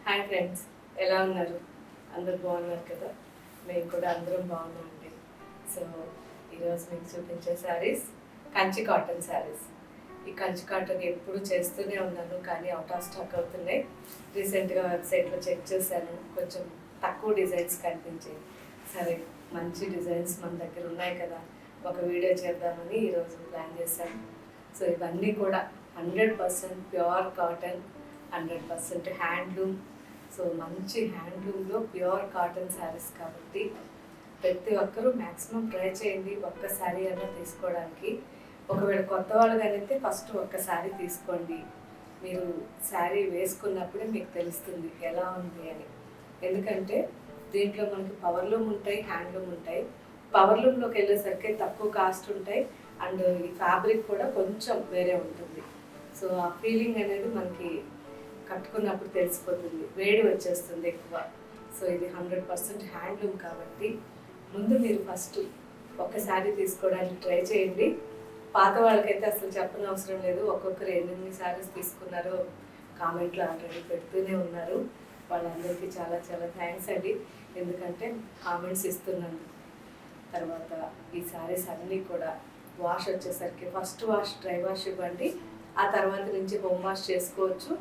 Hi friends, ఎలా ఉన్నారు? అందరు బాగున్నారు కదా? మేము కూడా అందరం బాగున్నామండి. సో ఈరోజు మీకు చూపించే శారీస్ కంచి కాటన్ శారీస్. ఈ కంచి కాటన్ ఎప్పుడు చేస్తూనే ఉన్నాను, కానీ అవుట్ ఆఫ్ స్టాక్ అవుతున్నాయి. రీసెంట్గా వెబ్సైట్లో చెక్ చేశాను, కొంచెం తక్కువ డిజైన్స్ కనిపించాయి. సరే, మంచి డిజైన్స్ మన దగ్గర ఉన్నాయి కదా, ఒక వీడియో చేద్దామని ఈరోజు ప్లాన్ చేశాను. సో ఇవన్నీ కూడా 100% ప్యూర్ కాటన్, 100% హ్యాండ్లూమ్. సో మంచి హ్యాండ్లూమ్లో ప్యూర్ కాటన్ శారీస్ కాబట్టి ప్రతి ఒక్కరూ మ్యాక్సిమం ట్రై చేయండి ఒక్క శారీ అన్నా తీసుకోవడానికి. ఒకవేళ కొత్త వాళ్ళగానైతే ఫస్ట్ ఒక్క శారీ తీసుకోండి. మీరు శారీ వేసుకున్నప్పుడే మీకు తెలుస్తుంది ఎలా ఉంది అని. ఎందుకంటే దీంట్లో మనకి పవర్లూమ్ ఉంటాయి, హ్యాండ్లూమ్ ఉంటాయి. పవర్లూమ్లోకి వెళ్ళేసరికి తక్కువ కాస్ట్ ఉంటాయి, అండ్ ఈ ఫ్యాబ్రిక్ కూడా కొంచెం వేరే ఉంటుంది. సో ఆ ఫీలింగ్ అనేది మనకి కట్టుకున్నప్పుడు తెలిసిపోతుంది, వేడి వచ్చేస్తుంది ఎక్కువ. సో ఇది 100% హ్యాండ్లూమ్ కాబట్టి ముందు మీరు ఫస్ట్ ఒక్కసారి తీసుకోవడానికి ట్రై చేయండి. పాత వాళ్ళకైతే అసలు చెప్పనవసరం లేదు, ఒక్కొక్కరు ఎన్ని శారీస్ తీసుకున్నారో కామెంట్లో ఆల్రెడీ పెడుతూనే ఉన్నారు. వాళ్ళందరికీ చాలా చాలా థ్యాంక్స్ అండి, ఎందుకంటే కామెంట్స్ ఇస్తున్నాను. తర్వాత ఈ శారీస్ అన్నీ కూడా వాష్ వచ్చేసరికి ఫస్ట్ వాష్ డ్రై వాష్ ఇవ్వండి, ఆ తర్వాత నుంచి హోమ్ వాష్ చేసుకోవచ్చు.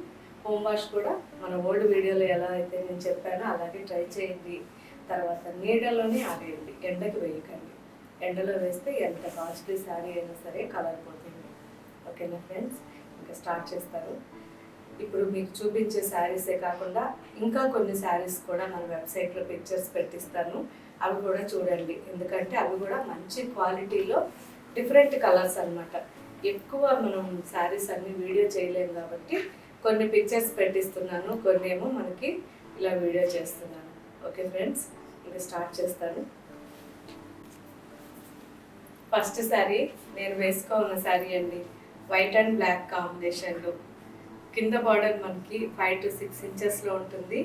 హోమ్ వాష్ కూడా మన ఓల్డ్ వీడియోలో ఎలా అయితే నేను చెప్పానో అలాగే ట్రై చేయండి. తర్వాత నీడలోనే ఆరేయండి, ఎండకి వేయకండి. ఎండలో వేస్తే ఎంత కాస్ట్లీ శారీ అయినా సరే కలర్ పోతుంది. ఓకేనా ఫ్రెండ్స్, ఇంకా స్టార్ట్ చేస్తారు. ఇప్పుడు మీకు చూపించే శారీసే కాకుండా ఇంకా కొన్ని శారీస్ కూడా మన వెబ్సైట్లో పిక్చర్స్ పెట్టిస్తాను, అవి కూడా చూడండి. ఎందుకంటే అవి కూడా మంచి క్వాలిటీలో డిఫరెంట్ కలర్స్ అనమాట. ఎక్కువ మనం శారీస్ అన్ని వీడియో చేయలేము కాబట్టి కొన్ని పిక్చర్స్ పెట్టిస్తున్నాను, కొన్ని ఏమో మనకి ఇలా వీడియో చేస్తున్నాను. ఓకే ఫ్రెండ్స్, ఇంకా స్టార్ట్ చేస్తాను. ఫస్ట్ శారీ నేను వేసుకోన్న శారీ అండి, వైట్ అండ్ బ్లాక్ కాంబినేషన్లో. కింద బార్డర్ మనకి 5 to 6 ఇంచెస్లో ఉంటుంది.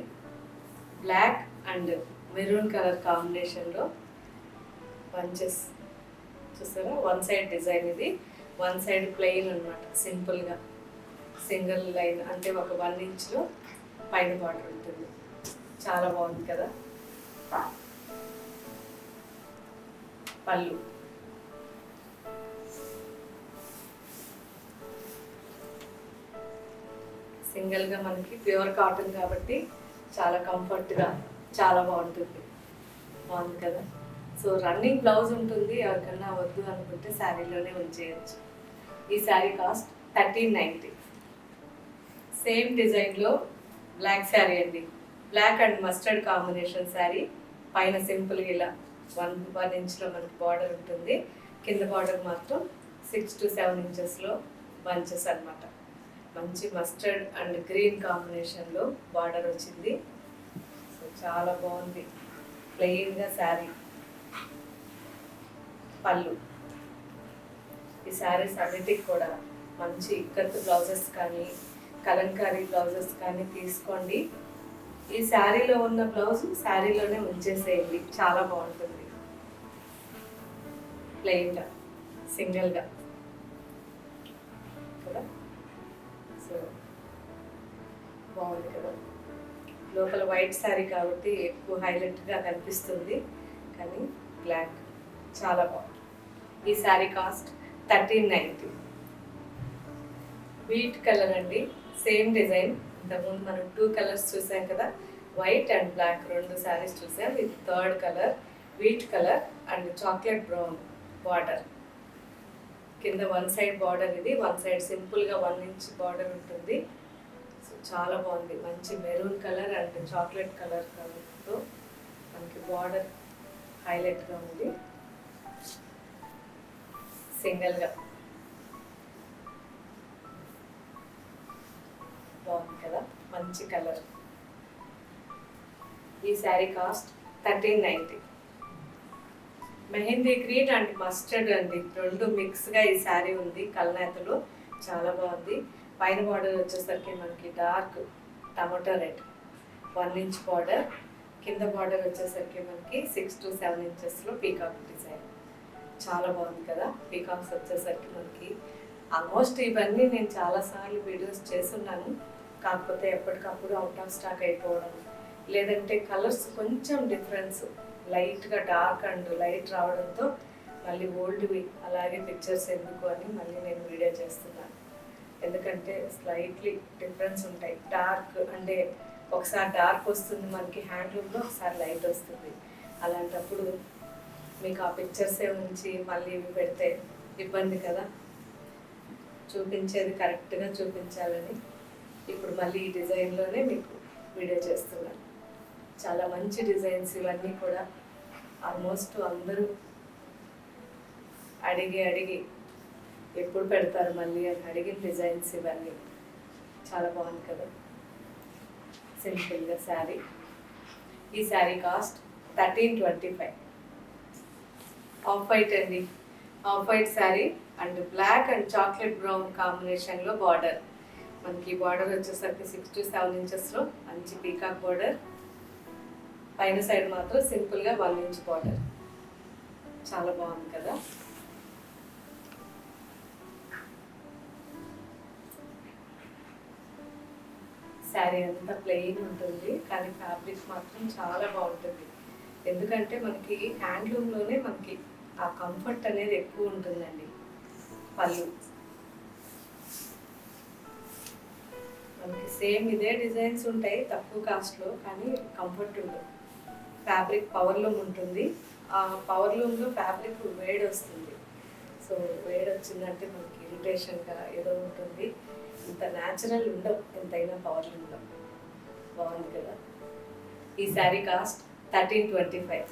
బ్లాక్ అండ్ మెరూన్ కలర్ కాంబినేషన్లో బంచెస్ చూసారా. వన్ సైడ్ డిజైన్, ఇది వన్ సైడ్ ప్లెయిన్ అనమాట, సింపుల్గా సింగిల్ లైన్, అంటే ఒక 1 ఇంచ్లో పైన బార్డర్ ఉంటుంది. చాలా బాగుంది కదా. పళ్ళు సింగిల్గా మనకి ప్యూర్ కాటన్ కాబట్టి చాలా కంఫర్ట్గా చాలా బాగుంటుంది. బాగుంది కదా. సో రన్నింగ్ బ్లౌజ్ ఉంటుంది, ఎవరికన్నా వద్దు అనుకుంటే శారీలోనే ఉంచేయచ్చు. ఈ శారీ కాస్ట్ 1390. సేమ్ డిజైన్లో బ్లాక్ శారీ అండి, black and mustard combination sari. పైన సింపుల్గా ఇలా 1 ఇంచ్లో మనకి బార్డర్ ఉంటుంది, కింద బార్డర్ మాత్రం 6 to 7 ఇంచెస్లో బంచెస్ అనమాట. మంచి మస్టర్డ్ అండ్ గ్రీన్ కాంబినేషన్లో బార్డర్ వచ్చింది. సో చాలా బాగుంది, ప్లెయిన్గా శారీ. పళ్ళు ఈ శారీస్ అన్నిటికి కూడా మంచి ఇక్కత్ బ్లౌజెస్ కానీ కలంకారీ బ్లౌజెస్ కానీ తీసుకోండి. ఈ శారీలో ఉన్న బ్లౌజ్ శారీలోనే ఉంచేసేయండి, చాలా బాగుంటుంది. ప్లెయిన్గా సింగిల్గా కదా. సో బాగుంది కదా. లోపల వైట్ శారీ కాబట్టి ఎక్కువ హైలైట్గా కనిపిస్తుంది, కానీ బ్లాక్ చాలా బాగుంది. ఈ శారీ కాస్ట్ 1390. వీట్ కలర్ అండి, సేమ్ డిజైన్. ఇంతకుముందు మనం 2 కలర్స్ చూసాం కదా, వైట్ అండ్ బ్లాక్ 2 శారీస్ చూసాం. ఇది 3rd colour, wheat colour and chocolate brown border. కింద 1 సైడ్ బార్డర్, ఇది 1 సైడ్ సింపుల్గా 1 ఇంచ్ బార్డర్ ఉంటుంది. సో చాలా బాగుంది, మంచి maroon colour and chocolate colour కలర్తో మనకి బార్డర్ హైలైట్గా ఉంది. సింగిల్గా బాగుంది కదా, మంచి కలర్. ఈ sari cost 1390. Mehndi green and mustard అండి, 2 మిక్స్గా ఈ శారీ ఉంది కల్నేతలో. చాలా బాగుంది. పైన బార్డర్ వచ్చేసరికి మనకి dark tomato red 1 inch border, కింద బార్డర్ వచ్చేసరికి మనకి 6 to 7 ఇంచెస్లో పీకాక్ డిజైన్. చాలా బాగుంది కదా. పీకాక్స్ వచ్చేసరికి మనకి ఆల్మోస్ట్ ఇవన్నీ నేను చాలాసార్లు వీడియోస్ చేస్తున్నాను, కాకపోతే ఎప్పటికప్పుడు అవుట్ ఆఫ్ స్టాక్ అయిపోవడం, లేదంటే కలర్స్ కొంచెం డిఫరెన్స్, లైట్గా డార్క్ అండ్ లైట్ రావడంతో మళ్ళీ ఓల్డ్వి అలాగే పిక్చర్స్ ఎందుకు అని మళ్ళీ నేను వీడియో చేస్తున్నాను. ఎందుకంటే స్లైట్లీ డిఫరెన్స్ ఉంటాయి. డార్క్ అంటే ఒకసారి డార్క్ వస్తుంది మనకి హ్యాండ్లూమ్లో, ఒకసారి లైట్ వస్తుంది. అలాంటప్పుడు మీకు ఆ పిక్చర్సే ఉంచి మళ్ళీ ఇవి పెడితే ఇబ్బంది కదా. చూపించేది కరెక్ట్గా చూపించాలని ఇప్పుడు మళ్ళీ ఈ డిజైన్లోనే మీకు వీడియో చేస్తున్నాను. చాలా మంచి డిజైన్స్ ఇవన్నీ కూడా. ఆల్మోస్ట్ అందరూ అడిగి ఎప్పుడు పెడతారు మళ్ళీ అని అడిగిన డిజైన్స్ ఇవన్నీ. చాలా బాగుంది కదా. సింపుల్గా శారీ. ఈ శారీ కాస్ట్ 1325. ఆఫ్ వైట్ అండి. Off white sari and black and chocolate brown కాంబినేషన్లో బార్డర్. మనకి బార్డర్ వచ్చేసరికి 6 to 7 ఇంచెస్లో మంచి పీకాక్ బార్డర్. పైన సైడ్ మాత్రం సింపుల్గా 1 ఇంచ్ బార్డర్. చాలా బాగుంది కదా. శారీ అంతా ప్లెయిన్ ఉంటుంది, కానీ ఫ్యాబ్రిక్ మాత్రం చాలా బాగుంటుంది. ఎందుకంటే మనకి హ్యాండ్లూమ్లోనే మనకి ఆ కంఫర్ట్ అనేది ఎక్కువ ఉంటుందండి. పళ్ళు మనకి సేమ్ ఇదే డిజైన్స్ ఉంటాయి తక్కువ కాస్ట్లో, కానీ కంఫర్ట్ ఉండదు. ఫ్యాబ్రిక్ పవర్లూమ్ ఉంటుంది. ఆ పవర్లూమ్లో ఫ్యాబ్రిక్ వేడి వస్తుంది. సో వేడి వచ్చిందంటే మనకి ఇరిటేషన్గా ఏదో ఉంటుంది. ఇంత న్యాచురల్ ఉండవు ఎంతైనా పవర్లూమ్లో. బాగుంది కదా. ఈ శారీ కాస్ట్ 1325.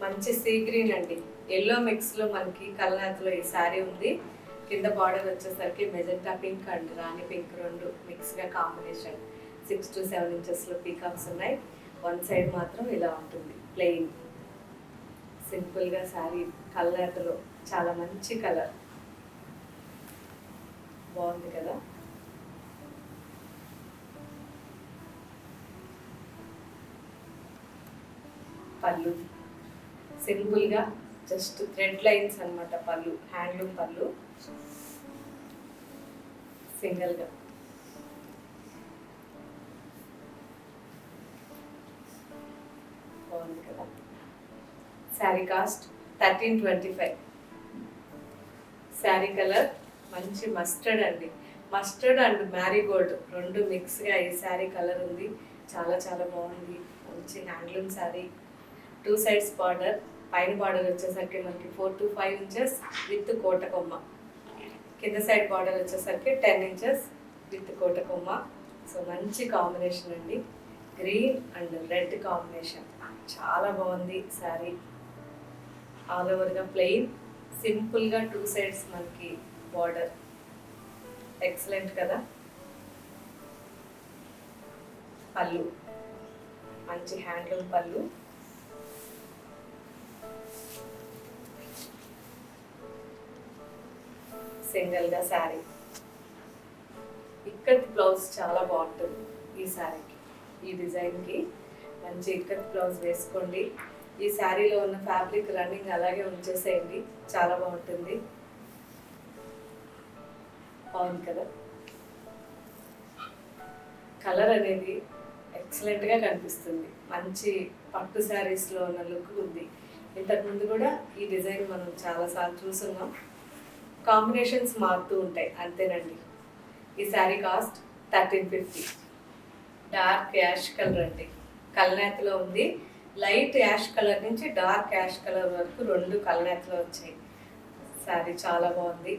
మంచి సీ గ్రీన్ అండి, ఎల్లో మిక్స్లో మనకి కల్నాథ్లో ఈ శారీ ఉంది. కింద బార్డర్ వచ్చేసరికి magenta pink and Rani pink రెండు మిక్స్గా కాంబినేషన్. 6 to 7 ఇంచెస్లో పీకాక్స్ ఉన్నాయి. వన్ సైడ్ మాత్రం ఇలా ఉంటుంది ప్లెయిన్. సింపుల్గా శారీ కల్నాథ్లో చాలా మంచి కలర్. బాగుంది కదా. పళ్ళు సింపుల్గా జస్ట్ థ్రెడ్ లైన్స్ అన్నమాట. పళ్ళు హ్యాండ్లూమ్ పళ్ళు సింగిల్గా. బాగుంది కదా. శారీ కాస్ట్ 1325. శారీ కలర్ మంచి మస్టర్డ్ అండి. మస్టర్డ్ అండ్ మ్యారీగోల్డ్ రెండు మిక్స్గా ఈ శారీ కలర్ ఉంది. చాలా చాలా బాగుంది. మంచి హ్యాండ్లూమ్ శారీ. 2 sides border. పైన బార్డర్ వచ్చేసరికి మనకి 4 to 5 ఇంచెస్ విత్ కోటకొమ్మ. కింద సైడ్ బార్డర్ వచ్చేసరికి 10 ఇంచెస్ విత్ కోటకొమ్మ. సో మంచి కాంబినేషన్ అండి. Green and red combination. చాలా బాగుంది శారీ. ఆల్ ఓవర్గా ప్లెయిన్, సింపుల్గా 2 sides మనకి బార్డర్. ఎక్సలెంట్ కదా. పళ్ళు మంచి హ్యాండ్లూమ్ పళ్ళు. సింగిల్గా శారీ. ఇక్కత్ బ్లౌజ్ చాలా బాగుంటుంది ఈ శారీకి. ఈ డిజైన్కి మంచి ఇక్కత్ బ్లౌజ్ వేసుకోండి. ఈ శారీలో ఉన్న ఫ్యాబ్రిక్ రన్నింగ్ అలాగే ఉంచేసేయండి, చాలా బాగుంటుంది. బాగుంది కదా. కలర్ అనేది ఎక్సలెంట్గా కనిపిస్తుంది. మంచి పట్టు శారీస్లో ఉన్న లుక్ ఉంది. ఇంతకుముందు కూడా ఈ డిజైన్ మనం చాలాసార్లు చూస్తున్నాం. కాంబినేషన్స్ మారుతూ ఉంటాయి అంతేనండి. ఈ sari cost 1350. Dark ash colour అండి. కల్నాథ్లో ఉంది. లైట్ యాష్ కలర్ నుంచి డార్క్ యాష్ కలర్ వరకు రెండు కల్నాథ్లో వచ్చాయి. శారీ చాలా బాగుంది.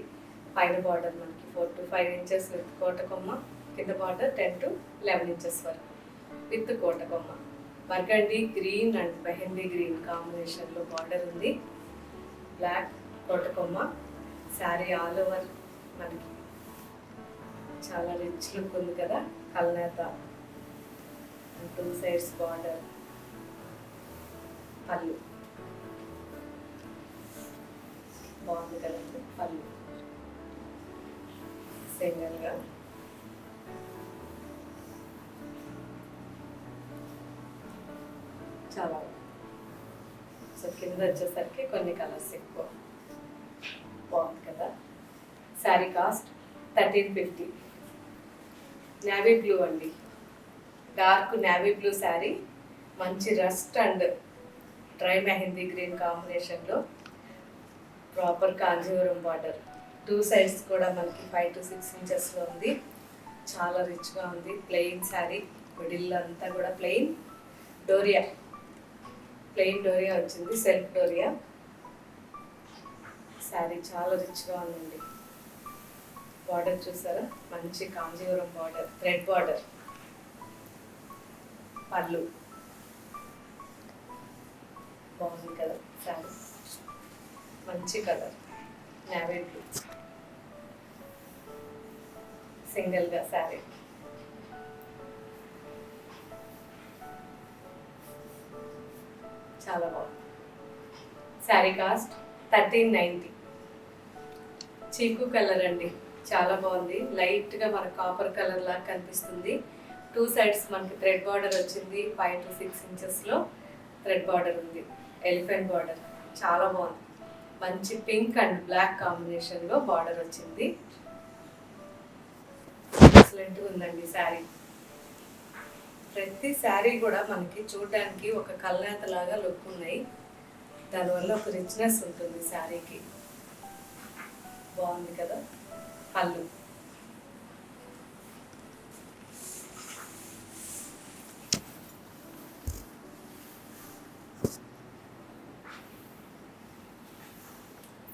పైన బార్డర్ మనకి 4 to 5 ఇంచెస్ విత్ కోటకొమ్మ. కింద బార్డర్ 10 to 11 ఇంచెస్ వరకు విత్ కోటకొమ్మ. Burgundy green and mehndi green కాంబినేషన్లో బార్డర్ ఉంది. బ్లాక్ కోటకొమ్మ. శారీ ఆల్ ఓవర్ మనకి చాలా రిచ్ లుక్ ఉంది కదా. కల్నాథ 2 sides బార్డర్. పళ్ళు బాగుంది కదండి. పళ్ళు సింగిల్గా. చాలా సో కింద వచ్చేసరికి కొన్ని కలర్స్ ఎక్కువ. బాగుంది కదా. శారీ కాస్ట్ 1350. నేవీ బ్లూ అండి, డార్క్ నేవీ బ్లూ శారీ, మంచి rust and dry mehndi green కాంబినేషన్లో ప్రాపర్ కాంజీవరం బార్డర్. 2 సైడ్స్ కూడా మనకి 5 to 6 ఇంచెస్లో ఉంది. చాలా రిచ్గా ఉంది. ప్లెయిన్ శారీ, మిడిల్ అంతా కూడా ప్లెయిన్ డోరియా వచ్చింది, సెల్ఫ్ డోరియా. శారీ చాలా రిచ్గా ఉందండి. బార్డర్ చూసారా, మంచి కాంజీవరం బార్డర్, థ్రెడ్ బార్డర్. పళ్ళు బాగుంది కదా శారీ, మంచి కలర్ నేవీ బ్లూ, సింగిల్గా శారీ. చాలా బాగుంది. శారీ కాస్ట్ 1390. చీకు కలర్ అండి, చాలా బాగుంది. లైట్గా మన కాపర్ కలర్ లాగా కనిపిస్తుంది. 2 సైడ్స్ మనకి థ్రెడ్ బార్డర్ వచ్చింది. 5 to 6 ఇంచెస్లో థ్రెడ్ బార్డర్ ఉంది, ఎలిఫెంట్ బార్డర్. చాలా బాగుంది. మంచి పింక్ అండ్ బ్లాక్ కాంబినేషన్లో బార్డర్ వచ్చింది. ఎక్సలెంట్గా ఉందండి శారీ. ప్రతి శారీ కూడా మనకి చూడడానికి ఒక కల్నేతలాగా లుక్ ఉన్నాయి. దానివల్ల ఒక రిచ్నెస్ ఉంటుంది శారీకి. బాగుంది కదా. పళ్ళు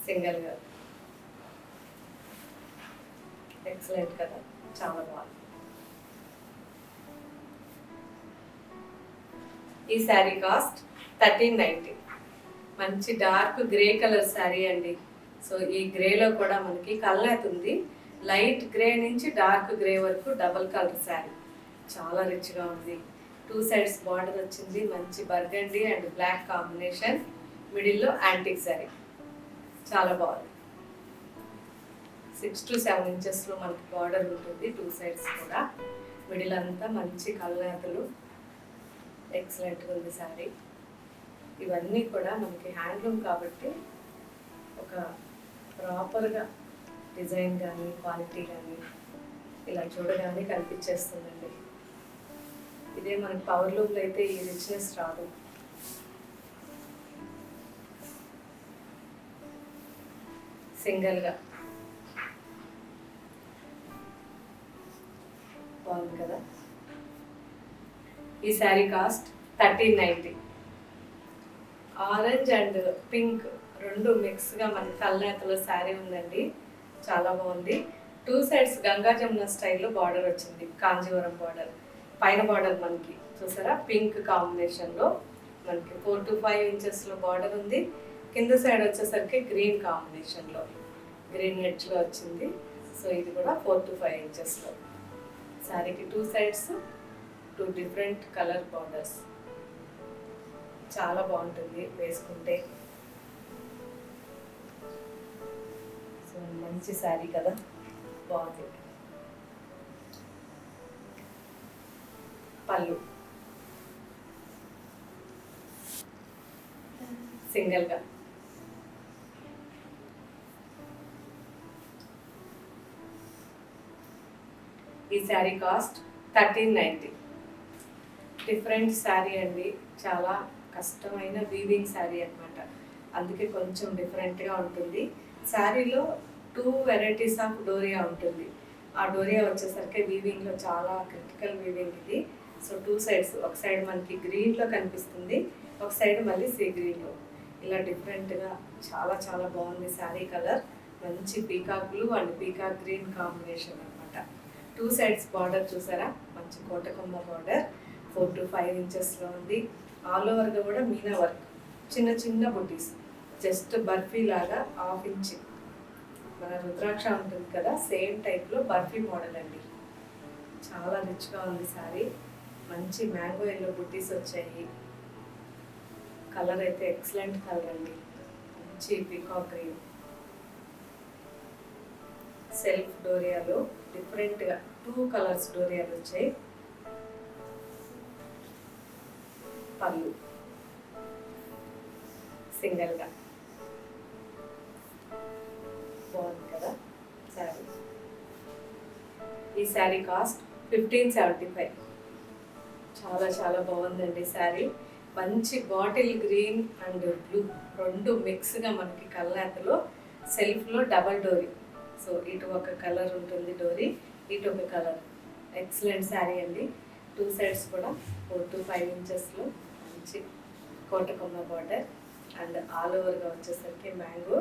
సింగిల్గా, ఎక్సలెంట్ కదా, చాలా బాగుంది. ఈ శారీ కాస్ట్ 1390. మంచి డార్క్ గ్రే కలర్ శారీ అండి. సో ఈ గ్రేలో కూడా మనకి కల్నేత ఉంది. లైట్ గ్రే నుంచి డార్క్ గ్రే వరకు డబల్ కలర్ శారీ, చాలా రిచ్గా ఉంది. 2 సైడ్స్ బార్డర్ వచ్చింది. మంచి బర్గండీ అండ్ బ్లాక్ కాంబినేషన్, మిడిల్లో యాంటిక్ శారీ. చాలా బాగుంది. 6 to 7 ఇంచెస్లో మనకి బార్డర్ ఉంటుంది. 2 సైడ్స్ కూడా, మిడిల్ అంతా మంచి కల్నేతలు. ఎక్సలెంట్గా ఉంది శారీ. ఇవన్నీ కూడా మనకి హ్యాండ్లూమ్ కాబట్టి ఒక ప్రాపర్గా డిజైన్ కానీ క్వాలిటీ కానీ ఇలా చూడగానే కనిపించేస్తుందండి. ఇదే మనకి పవర్ లూమ్లో అయితే ఈ రిచ్నెస్ రాదు. సింగిల్గా బాగుంది కదా. ఈ sari cost 1390. Orange and pink రెండు మిక్స్గా మనకి కల్నేతలో శారీ ఉందండి. చాలా బాగుంది. 2 సైడ్స్ గంగా జమున స్టైల్లో బార్డర్ వచ్చింది, కాంజీవరం బార్డర్. పైన బార్డర్ మనకి చూసారా పింక్ కాంబినేషన్లో మనకి 4 to 5 ఇంచెస్లో బార్డర్ ఉంది. కింద సైడ్ వచ్చేసరికి గ్రీన్ కాంబినేషన్లో గ్రీన్ ఎడ్జ్లో వచ్చింది. సో ఇది కూడా 4 to 5 ఇంచెస్లో. శారీకి 2 సైడ్స్ 2 డిఫరెంట్ కలర్ బార్డర్స్. చాలా బాగుంటుంది వేసుకుంటే. సో మంచి శారీ కదా, బాగుంది. పళ్ళు సింగిల్గా. ఈ శారీ కాస్ట్ 1390. డిఫరెంట్ శారీ అండి, చాలా కష్టమైన వీవింగ్ శారీ అనమాట. అందుకే కొంచెం డిఫరెంట్గా ఉంటుంది. శారీలో 2 వెరైటీస్ ఆఫ్ డోరియా ఉంటుంది. ఆ డోరియా వచ్చేసరికి వీవింగ్లో చాలా క్రిటికల్ వీవింగ్ ఇది. సో 2 సైడ్స్, ఒక సైడ్ మనకి గ్రీన్లో కనిపిస్తుంది, ఒక సైడ్ మళ్ళీ సీ గ్రీన్లో. ఇలా డిఫరెంట్గా చాలా చాలా బాగుంది శారీ కలర్. మంచి peacock blue and peacock green combination అనమాట. 2 సైడ్స్ బార్డర్ చూసారా, మంచి కోటకొమ్మ బార్డర్. 4 to 5 ఇంచెస్లో ఉంది. ఆల్ ఓవర్గా కూడా మీనా వర్క్, చిన్న చిన్న బుటీస్, జస్ట్ బర్ఫీ లాగా 1/2 ఇంచ్ మన రుద్రాక్ష ఉంటుంది కదా, సేమ్ టైప్లో బర్ఫీ మోడల్ అండి. చాలా రిచ్గా ఉంది శారీ. మంచి మ్యాంగో ఎల్లో బుటీస్ వచ్చాయి. కలర్ అయితే ఎక్సలెంట్ కలర్ అండి, మంచి పీకాక్ గ్రీన్. సెల్ఫ్ డోరియాలో డిఫరెంట్గా 2 కలర్స్ డోరియాలు వచ్చాయి. పళ్ళు సింగిల్గా, బాగుంది కదా శారీ. ఈ శారీ కాస్ట్ 1575. చాలా చాలా బాగుందండి శారీ. మంచి బాటిల్ గ్రీన్ అండ్ బ్లూ రెండు మిక్స్గా మనకి కల్లాతలో సెల్ఫ్లో డబల్ డోరీ. సో ఇటు ఒక కలర్ ఉంటుంది డోరీ, ఇటు ఒక కలర్. ఎక్సలెంట్ శారీ అండి. 2 సైడ్స్ కూడా 4 to 5 ఇంచెస్లో మంచి కోటకొమ్మ బార్డర్ అండ్ ఆల్ ఓవర్గా వచ్చేసరికి మ్యాంగో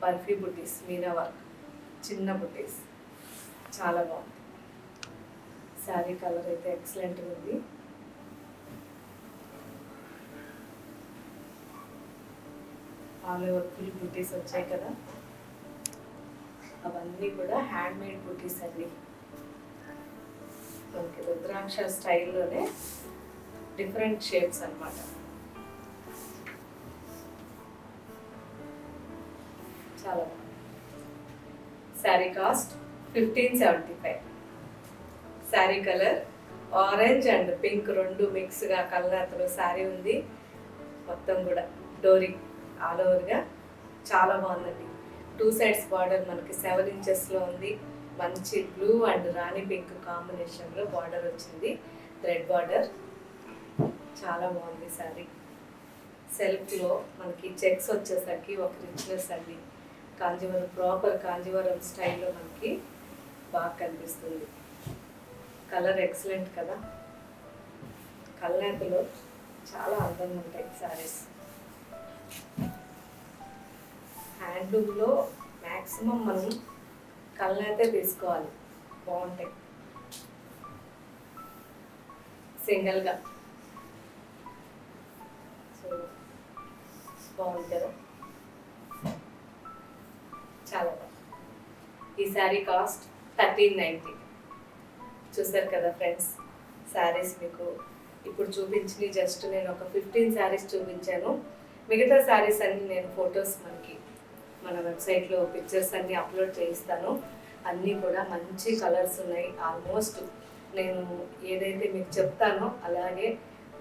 బర్ఫీ బుటీస్, మీనా వర్క్, చిన్న బుటీస్. చాలా బాగుంది శారీ. కలర్ అయితే ఎక్సలెంట్ ఉంది. ఆల్ ఓవర్ ఫుల్ బుటీస్ వచ్చాయి కదా, అవన్నీ కూడా హ్యాండ్ మేడ్ బుటీస్ అండి. మనకి రుద్రాక్ష స్టైల్లోనే డిఫరెంట్ షేప్స్ అన్నమాట. చాలా sari cost 1575. Sari colour orange and pink రెండు మిక్స్గా కలర్తో శారీ ఉంది. మొత్తం కూడా డోరీ ఆల్ ఓవర్గా చాలా బాగుందండి. 2 సైడ్స్ బార్డర్ మనకి 7 ఇంచెస్లో ఉంది. మంచి బ్లూ అండ్ రాణి పింక్ కాంబినేషన్లో బార్డర్ వచ్చింది, థ్రెడ్ బార్డర్. చాలా బాగుంది శారీ. సెల్ఫ్లో మనకి చెక్స్ వచ్చేసరికి ఒక రిచ్నెస్ అండి. కాంజీవరం ప్రాపర్ కాంజీవరం స్టైల్లో మనకి బాగా కనిపిస్తుంది. కలర్ ఎక్సలెంట్ కదా, కల్నేతలో చాలా అందంగా ఉంటాయి శారీస్. హ్యాండ్లూమ్లో మ్యాక్సిమం మనం కల్నేతే తీసుకోవాలి, బాగుంటాయి. సింగిల్గా సో బాగుంది కదా, చాలా బాగుంది. ఈ శారీ కాస్ట్ 1390. చూసారు కదా ఫ్రెండ్స్, శారీస్ మీకు ఇప్పుడు చూపించి జస్ట్ నేను ఒక 15 శారీస్ చూపించాను. మిగతా శారీస్ అన్ని నేను ఫొటోస్ మనకి మన వెబ్సైట్లో పిక్చర్స్ అన్నీ అప్లోడ్ చేయిస్తాను. అన్నీ కూడా మంచి కలర్స్ ఉన్నాయి. ఆల్మోస్ట్ నేను ఏదైతే మీకు చెప్తానో అలాగే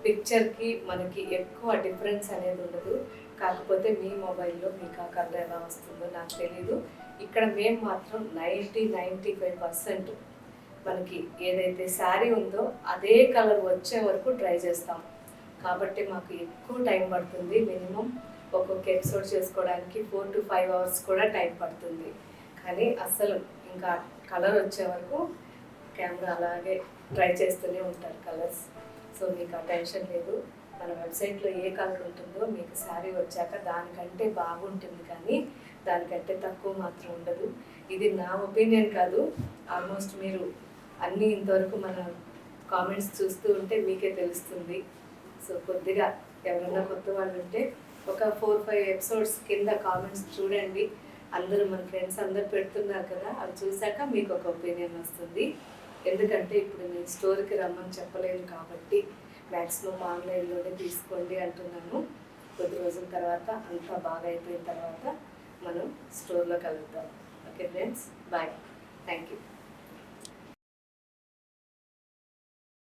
పిక్చర్కి మనకి ఎక్కువ డిఫరెన్స్ అనేది ఉండదు. కాకపోతే మీ మొబైల్లో మీకు ఆ కలర్ ఎలా వస్తుందో నాకు తెలీదు. ఇక్కడ మేము మాత్రం 95% మనకి ఏదైతే శారీ ఉందో అదే కలర్ వచ్చే వరకు ట్రై చేస్తాం. కాబట్టి మాకు ఎక్కువ టైం పడుతుంది. మినిమం ఒక్కొక్క ఎపిసోడ్ చేసుకోవడానికి 4 to 5 అవర్స్ కూడా టైం పడుతుంది. కానీ అస్సలు ఇంకా కలర్ వచ్చే వరకు కెమెరా అలాగే ట్రై చేస్తూనే ఉంటారు కలర్స్. సో మీకు ఆ టెన్షన్ లేదు. మన వెబ్సైట్లో ఏ కలర్ ఉంటుందో మీకు శారీ వచ్చాక దానికంటే బాగుంటుంది, కానీ దానికంటే తక్కువ మాత్రం ఉండదు. ఇది నా ఒపీనియన్ కాదు. ఆల్మోస్ట్ మీరు అన్నీ ఇంతవరకు మన కామెంట్స్ చూస్తూ ఉంటే మీకే తెలుస్తుంది. సో కొద్దిగా ఎవరైనా కొత్త వాళ్ళు ఉంటే ఒక 4-5 ఎపిసోడ్స్ కింద కామెంట్స్ చూడండి. అందరూ మన ఫ్రెండ్స్ అందరు పెడుతున్నారు కదా, అవి చూశాక మీకు ఒక ఒపీనియన్ వస్తుంది. ఎందుకంటే ఇప్పుడు నేను స్టోర్కి రమ్మని చెప్పలేను కాబట్టి మ్యాక్సిమం ఆన్లైన్లోనే తీసుకోండి అంటున్నాను. కొద్ది రోజుల తర్వాత అంతా బాగా అయిపోయిన తర్వాత మనం స్టోర్లో కలుగుతాం. Okay friends, bye, thank you.